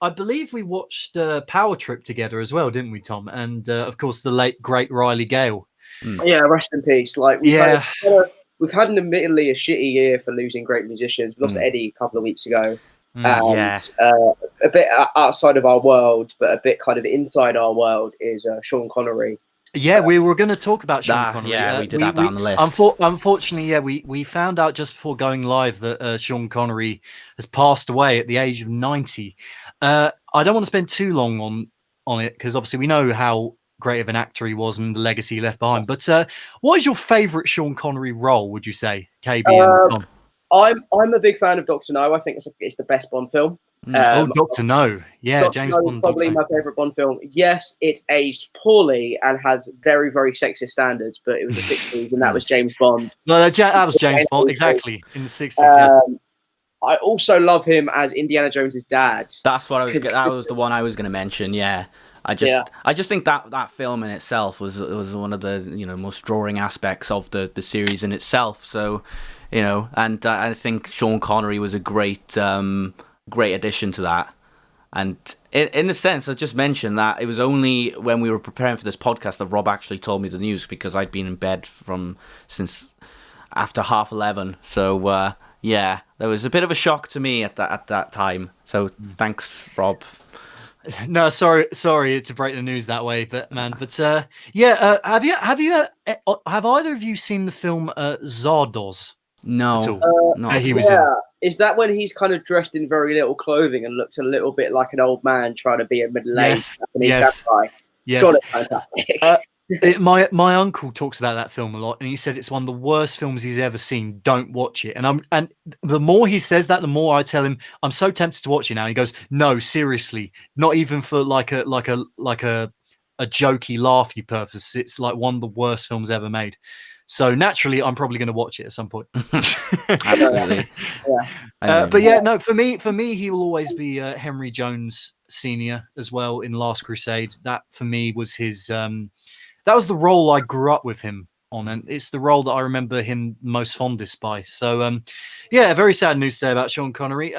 I believe we watched Power Trip together as well, didn't we, Tom? And of course, the late great Riley Gale. Mm. Yeah, rest in peace. Like Yeah. we've had an admittedly a shitty year for losing great musicians. We lost Eddie a couple of weeks ago, and a bit outside of our world, but a bit kind of inside our world is Sean Connery. Yeah, we were going to talk about Sean Connery. Yeah, we did have that on the list. Unfortunately, yeah, we found out just before going live that Sean Connery has passed away at the age of 90. I don't want to spend too long on it because obviously we know how great of an actor he was and the legacy he left behind. But what is your favourite Sean Connery role, would you say, KB and Tom? I'm a big fan of Doctor No. I think it's the best Bond film. Doctor No. Yeah, Dr. James No Bond. is probably my favourite Bond film. Yes, it's aged poorly and has very, very sexist standards, but it was the 60s and that was James Bond. No, that was James Bond, exactly, in the 60s, yeah. I also love him as Indiana Jones's dad. That's what that was the one I was going to mention, yeah. I just think that film in itself was one of the most drawing aspects of the series in itself. So, and I think Sean Connery was a great addition to that. And in the sense, I just mentioned that it was only when we were preparing for this podcast that Rob actually told me the news, because I'd been in bed since after 11:30. So yeah, there was a bit of a shock to me at that time. So thanks, Rob. No, sorry to break the news that way, but yeah. Have either of you seen the film Zardoz? No, he was in. Is that when he's kind of dressed in very little clothing and looks a little bit like an old man trying to be a middle-aged Japanese samurai? Yes. God, it's fantastic. My uncle talks about that film a lot, and he said it's one of the worst films he's ever seen. Don't watch it. And the more he says that, the more I tell him I'm so tempted to watch it now. And he goes, "No, seriously, not even for like a jokey, laughy purpose. It's like one of the worst films ever made." So naturally, I'm probably going to watch it at some point. Absolutely. But yeah, no. For me, he will always be Henry Jones Sr. as well in Last Crusade. That for me was his. That was the role I grew up with him on, and it's the role that I remember him most fondest by. So, yeah, very sad news today about Sean Connery.